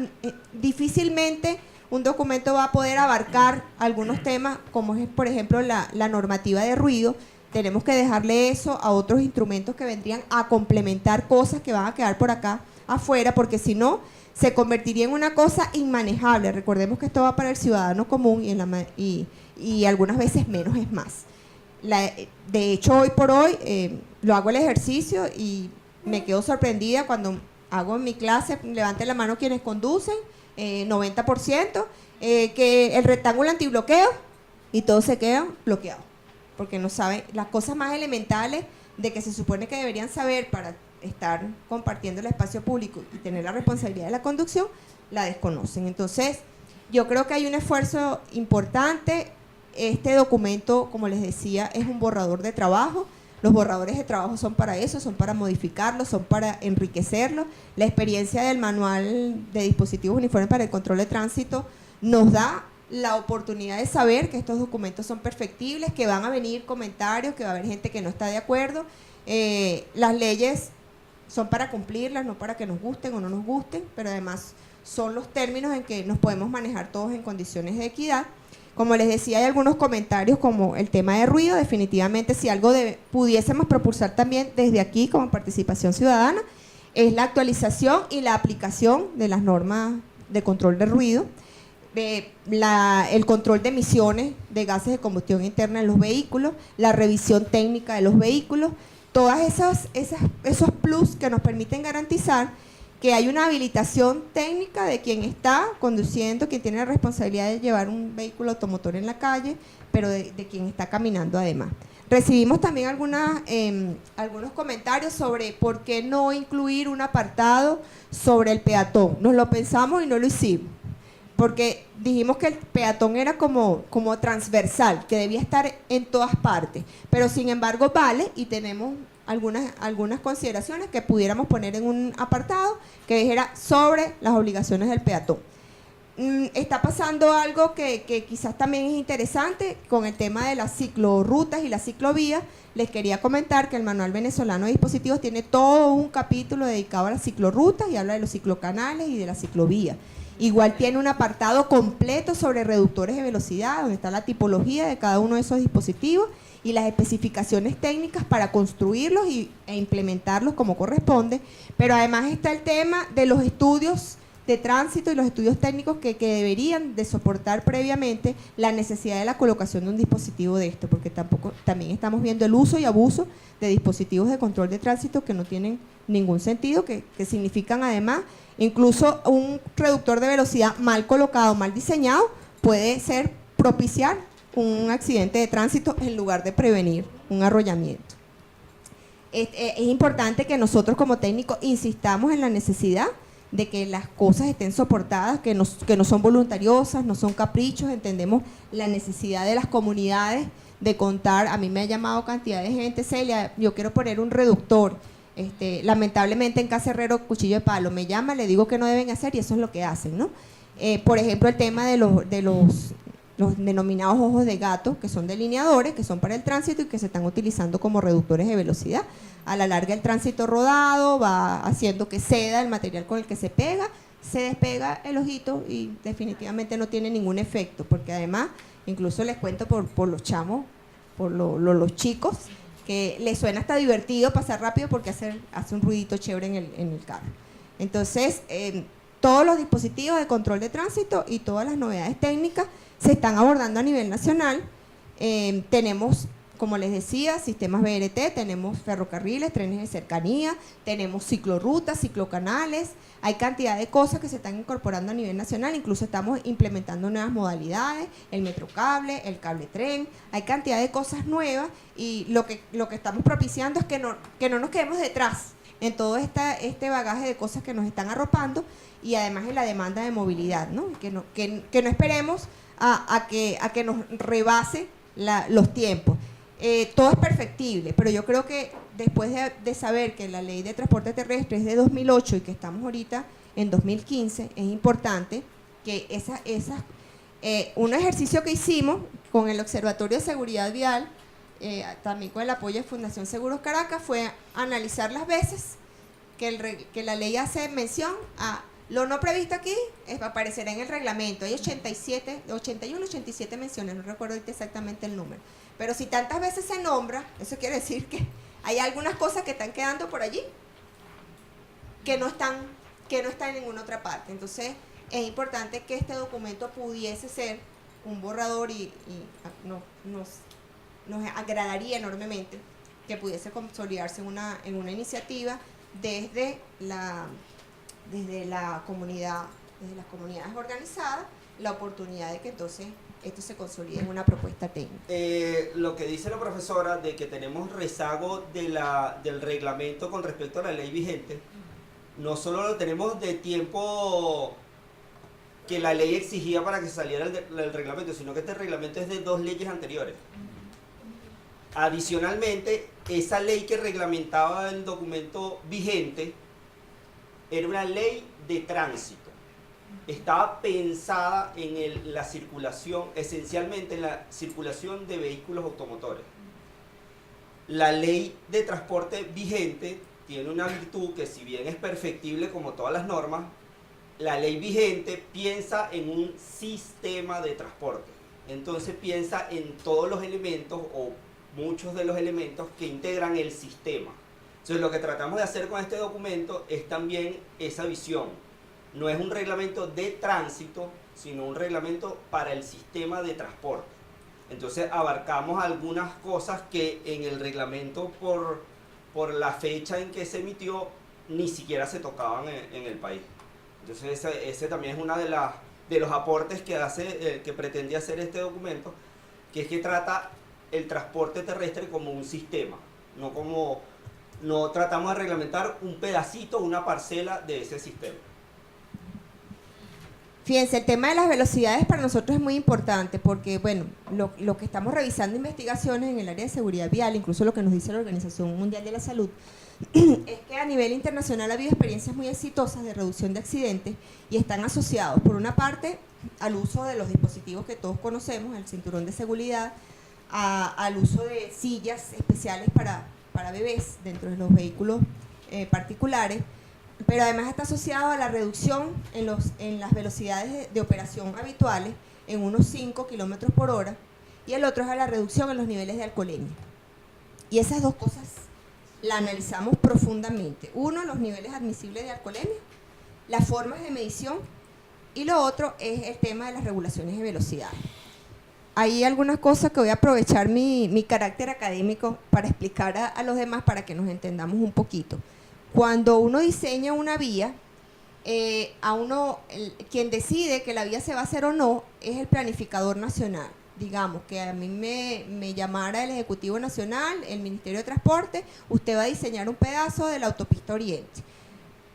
difícilmente un documento va a poder abarcar algunos temas, como es, por ejemplo, la normativa de ruido. Tenemos que dejarle eso a otros instrumentos que vendrían a complementar cosas que van a quedar por acá afuera, porque si no, se convertiría en una cosa inmanejable. Recordemos que esto va para el ciudadano común y algunas veces menos es más. De hecho, hoy por hoy lo hago el ejercicio y me quedo sorprendida cuando hago en mi clase, levanten la mano quienes conducen, 90%, que el rectángulo antibloqueo y todos se quedan bloqueados, porque no saben las cosas más elementales de que se supone que deberían saber para estar compartiendo el espacio público y tener la responsabilidad de la conducción, la desconocen. Entonces, yo creo que hay un esfuerzo importante. Este documento, como les decía, es un borrador de trabajo. Los borradores de trabajo son para eso, son para modificarlo, son para enriquecerlo. La experiencia del manual de dispositivos uniformes para el control de tránsito nos da la oportunidad de saber que estos documentos son perfectibles, que van a venir comentarios, que va a haber gente que no está de acuerdo. Las leyes son para cumplirlas, no para que nos gusten o no nos gusten, pero además son los términos en que nos podemos manejar todos en condiciones de equidad. Como les decía, hay algunos comentarios como el tema de ruido. Definitivamente, si algo pudiésemos propulsar también desde aquí como participación ciudadana, es la actualización y la aplicación de las normas de control de ruido, el control de emisiones de gases de combustión interna en los vehículos, la revisión técnica de los vehículos, todas esos plus que nos permiten garantizar que hay una habilitación técnica de quien está conduciendo, quien tiene la responsabilidad de llevar un vehículo automotor en la calle, pero de quien está caminando además. Recibimos también algunos comentarios sobre por qué no incluir un apartado sobre el peatón. Nos lo pensamos y no lo hicimos, porque dijimos que el peatón era como transversal, que debía estar en todas partes, pero sin embargo vale, y tenemos algunas consideraciones que pudiéramos poner en un apartado que dijera sobre las obligaciones del peatón. Está pasando algo que quizás también es interesante con el tema de las ciclorrutas y las ciclovías. Les quería comentar que el Manual Venezolano de Dispositivos tiene todo un capítulo dedicado a las ciclorrutas y habla de los ciclocanales y de las ciclovías. Igual tiene un apartado completo sobre reductores de velocidad, donde está la tipología de cada uno de esos dispositivos y las especificaciones técnicas para construirlos e implementarlos como corresponde. Pero además está el tema de los estudios de tránsito y los estudios técnicos que deberían de soportar previamente la necesidad de la colocación de un dispositivo de esto, porque también estamos viendo el uso y abuso de dispositivos de control de tránsito que no tienen ningún sentido, que significan además, incluso un reductor de velocidad mal colocado, mal diseñado, puede propiciar un accidente de tránsito en lugar de prevenir un arrollamiento. Es importante que nosotros como técnicos insistamos en la necesidad de que las cosas estén soportadas, que no son voluntariosas, no son caprichos. Entendemos la necesidad de las comunidades de contar. A mí me ha llamado cantidad de gente: Celia, yo quiero poner un reductor. Lamentablemente en Casa Herrero, cuchillo de palo, me llama, le digo que no deben hacer y eso es lo que hacen, ¿no? Por ejemplo, el tema de los denominados ojos de gato, que son delineadores, que son para el tránsito y que se están utilizando como reductores de velocidad. A la larga, el tránsito rodado va haciendo que ceda el material con el que se pega, se despega el ojito y definitivamente no tiene ningún efecto, porque además, incluso les cuento por los chamos, por los chicos, que les suena hasta divertido pasar rápido porque hace un ruidito chévere en el carro. Entonces, todos los dispositivos de control de tránsito y todas las novedades técnicas se están abordando a nivel nacional. Tenemos, como les decía, sistemas BRT, tenemos ferrocarriles, trenes de cercanía, tenemos ciclorrutas, ciclocanales. Hay cantidad de cosas que se están incorporando a nivel nacional, incluso estamos implementando nuevas modalidades, el metrocable, el cable tren. Hay cantidad de cosas nuevas y lo que estamos propiciando es que no nos quedemos detrás en todo este bagaje de cosas que nos están arropando, y además en la demanda de movilidad, ¿no? Que no esperemos a que nos rebase los tiempos. Todo es perfectible, pero yo creo que después de saber que la ley de transporte terrestre es de 2008 y que estamos ahorita en 2015, es importante que un ejercicio que hicimos con el Observatorio de Seguridad Vial, también con el apoyo de Fundación Seguros Caracas, fue analizar las veces que la ley hace mención a lo no previsto aquí, aparecerá en el reglamento. Hay 81, 87 menciones, no recuerdo ahorita exactamente el número. Pero si tantas veces se nombra, eso quiere decir que hay algunas cosas que están quedando por allí que no están en ninguna otra parte. Entonces, es importante que este documento pudiese ser un borrador y nos agradaría enormemente que pudiese consolidarse en una iniciativa desde la comunidad, desde las comunidades organizadas, la oportunidad de que entonces esto se consolide en una propuesta técnica. Lo que dice la profesora de que tenemos rezago del reglamento con respecto a la ley vigente, no solo lo tenemos de tiempo que la ley exigía para que saliera el reglamento, sino que este reglamento es de 2 leyes anteriores. Adicionalmente, esa ley que reglamentaba el documento vigente era una ley de tránsito. Estaba pensada en la circulación, esencialmente en la circulación de vehículos automotores. La ley de transporte vigente tiene una virtud que, si bien es perfectible como todas las normas, la ley vigente piensa en un sistema de transporte. Entonces piensa en todos los elementos o muchos de los elementos que integran el sistema. Entonces lo que tratamos de hacer con este documento es también esa visión. No es un reglamento de tránsito, sino un reglamento para el sistema de transporte. Entonces abarcamos algunas cosas que en el reglamento por la fecha en que se emitió ni siquiera se tocaban en el país. Entonces ese también es uno de los aportes que pretende hacer este documento, que es que trata el transporte terrestre como un sistema, no tratamos de reglamentar un pedacito, una parcela de ese sistema. Fíjense, el tema de las velocidades para nosotros es muy importante porque, bueno, lo que estamos revisando investigaciones en el área de seguridad vial, incluso lo que nos dice la Organización Mundial de la Salud, es que a nivel internacional ha habido experiencias muy exitosas de reducción de accidentes y están asociados, por una parte, al uso de los dispositivos que todos conocemos, el cinturón de seguridad, al uso de sillas especiales para bebés dentro de los vehículos particulares, pero además está asociado a la reducción en las velocidades de operación habituales en unos 5 kilómetros por hora, y el otro es a la reducción en los niveles de alcoholemia. Y esas dos cosas la analizamos profundamente. Uno, los niveles admisibles de alcoholemia, las formas de medición, y lo otro es el tema de las regulaciones de velocidad. Hay algunas cosas que voy a aprovechar mi carácter académico para explicar a los demás para que nos entendamos un poquito. Cuando uno diseña una vía, quien decide que la vía se va a hacer o no es el planificador nacional. Digamos que a mí me llamara el Ejecutivo Nacional, el Ministerio de Transporte, usted va a diseñar un pedazo de la autopista Oriente.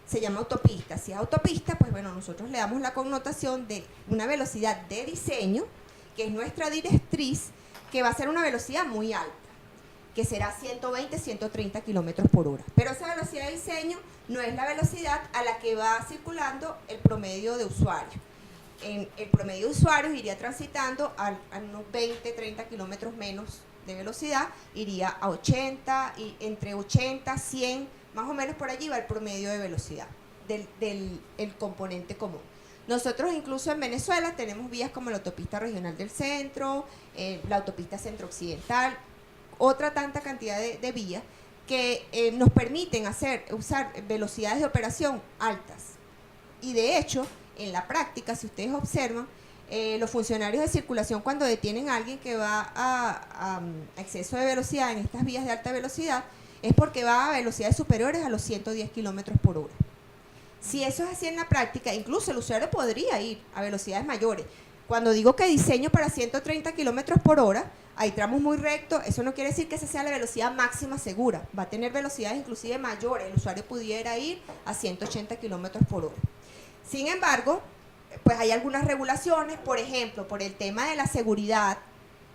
Se llama autopista. Si es autopista, pues bueno, nosotros le damos la connotación de una velocidad de diseño, que es nuestra directriz, que va a ser una velocidad muy alta, que será 120, 130 kilómetros por hora. Pero esa velocidad de diseño no es la velocidad a la que va circulando el promedio de usuarios. El promedio de usuarios iría transitando a unos 20, 30 kilómetros menos de velocidad, iría a 80, y entre 80, 100, más o menos por allí va el promedio de velocidad del componente común. Nosotros incluso en Venezuela tenemos vías como la autopista regional del centro, la autopista centro-occidental, otra tanta cantidad de vías que nos permiten usar velocidades de operación altas. Y de hecho, en la práctica, si ustedes observan, los funcionarios de circulación, cuando detienen a alguien que va a exceso de velocidad en estas vías de alta velocidad, es porque va a velocidades superiores a los 110 kilómetros por hora. Si eso es así en la práctica, incluso el usuario podría ir a velocidades mayores. Cuando digo que diseño para 130 kilómetros por hora, hay tramos muy rectos, eso no quiere decir que esa sea la velocidad máxima segura. Va a tener velocidades inclusive mayores, el usuario pudiera ir a 180 kilómetros por hora. Sin embargo, pues hay algunas regulaciones, por ejemplo, por el tema de la seguridad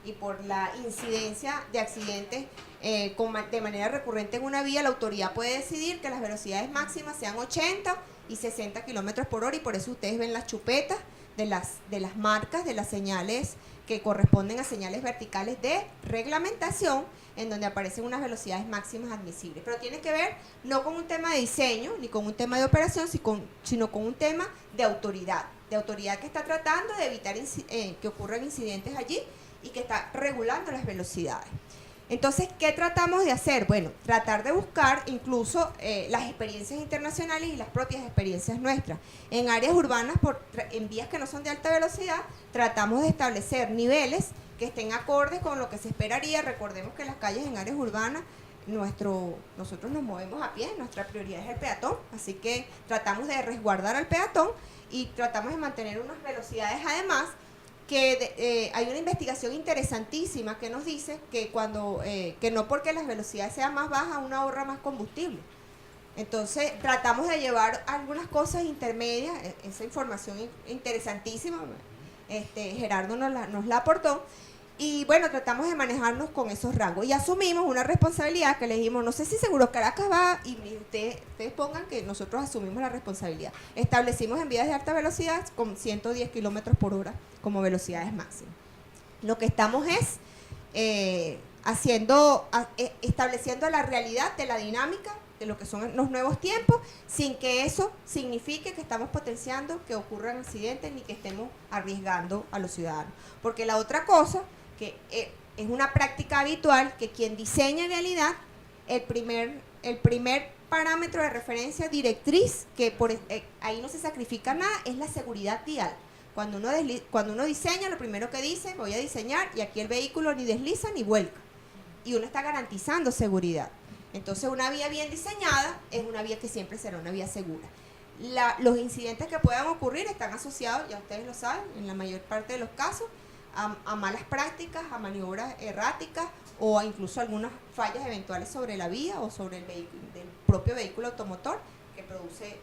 y por la incidencia de accidentes de manera recurrente en una vía, la autoridad puede decidir que las velocidades máximas sean 80 y 60 kilómetros por hora, y por eso ustedes ven las chupetas de las marcas, de las señales que corresponden a señales verticales de reglamentación, en donde aparecen unas velocidades máximas admisibles. Pero tiene que ver no con un tema de diseño, ni con un tema de operación, sino con un tema de autoridad que está tratando de evitar que ocurran incidentes allí y que está regulando las velocidades. Entonces, ¿qué tratamos de hacer? Bueno, tratar de buscar incluso las experiencias internacionales y las propias experiencias nuestras. En áreas urbanas, en vías que no son de alta velocidad, tratamos de establecer niveles que estén acordes con lo que se esperaría. Recordemos que las calles en áreas urbanas, nosotros nos movemos a pie, nuestra prioridad es el peatón, así que tratamos de resguardar al peatón y tratamos de mantener unas velocidades además que hay una investigación interesantísima que nos dice que que no porque las velocidades sean más bajas uno ahorra más combustible. Entonces tratamos de llevar algunas cosas intermedias, esa información interesantísima, Gerardo nos la aportó, y bueno, tratamos de manejarnos con esos rangos y asumimos una responsabilidad que le dijimos, no sé si Seguros Caracas va, y ustedes pongan que nosotros asumimos la responsabilidad. Establecimos en vías de alta velocidad con 110 kilómetros por hora como velocidades máximas. Lo que estamos es estableciendo la realidad de la dinámica de lo que son los nuevos tiempos, sin que eso signifique que estamos potenciando que ocurran accidentes ni que estemos arriesgando a los ciudadanos. Porque la otra cosa, que es una práctica habitual, que quien diseña en realidad, el primer parámetro de referencia directriz, que ahí no se sacrifica nada, es la seguridad vial. Cuando uno diseña, lo primero que dice, voy a diseñar, y aquí el vehículo ni desliza ni vuelca. Y uno está garantizando seguridad. Entonces, una vía bien diseñada es una vía que siempre será una vía segura. Los incidentes que puedan ocurrir están asociados, ya ustedes lo saben, en la mayor parte de los casos, a malas prácticas, a maniobras erráticas o a incluso algunas fallas eventuales sobre la vía o sobre el propio vehículo automotor que produce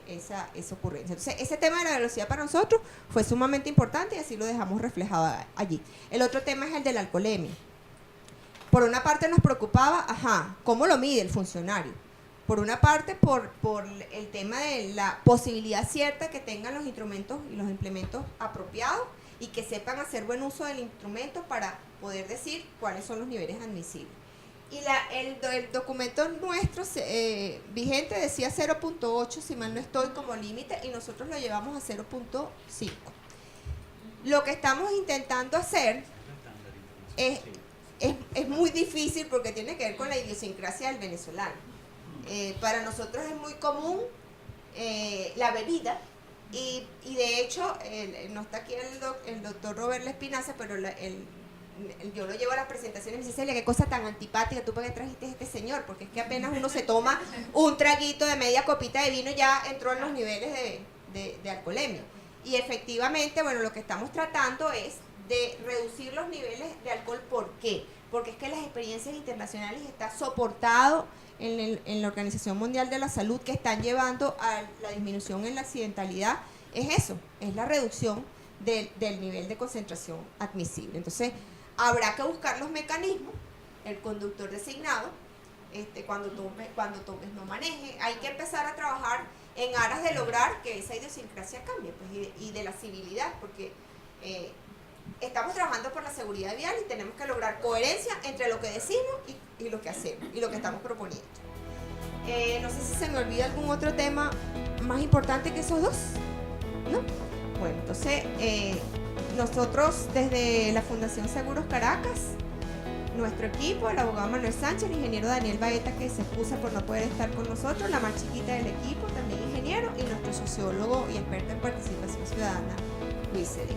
esa ocurrencia. Entonces, ese tema de la velocidad para nosotros fue sumamente importante y así lo dejamos reflejado allí. El otro tema es el de la alcoholemia. Por una parte nos preocupaba, ¿cómo lo mide el funcionario? Por una parte, por el tema de la posibilidad cierta que tengan los instrumentos y los implementos apropiados y que sepan hacer buen uso del instrumento para poder decir cuáles son los niveles admisibles. Y el documento nuestro vigente decía 0.8, si mal no estoy, como límite, y nosotros lo llevamos a 0.5. Lo que estamos intentando hacer es muy difícil porque tiene que ver con la idiosincrasia del venezolano. Para nosotros es muy común la bebida y de hecho no está aquí el doctor Robert Espinaza, pero yo lo llevo a las presentaciones y me dice, Celia, qué cosa tan antipática, ¿tú para qué trajiste a este señor? Porque es que apenas uno se toma un traguito de media copita de vino ya entró en los niveles de alcoholemia. Y efectivamente, bueno, lo que estamos tratando es de reducir los niveles de alcohol. ¿Por qué? Porque es que las experiencias internacionales está soportado en la Organización Mundial de la Salud, que están llevando a la disminución en la accidentalidad, es eso, es la reducción del nivel de concentración admisible. Entonces, habrá que buscar los mecanismos, el conductor designado, cuando tomes no maneje. Hay que empezar a trabajar en aras de lograr que esa idiosincrasia cambie, pues, y de la civilidad, porque estamos trabajando por la seguridad vial y tenemos que lograr coherencia entre lo que decimos y lo que hacemos y lo que estamos proponiendo. No sé si se me olvida algún otro tema más importante que esos dos, ¿no? Bueno, entonces nosotros desde la Fundación Seguros Caracas, nuestro equipo, el abogado Manuel Sánchez, el ingeniero Daniel Baeta, que se excusa por no poder estar con nosotros, la más chiquita del equipo, también ingeniero, y nuestro sociólogo y experto en participación ciudadana, Luis Cedric.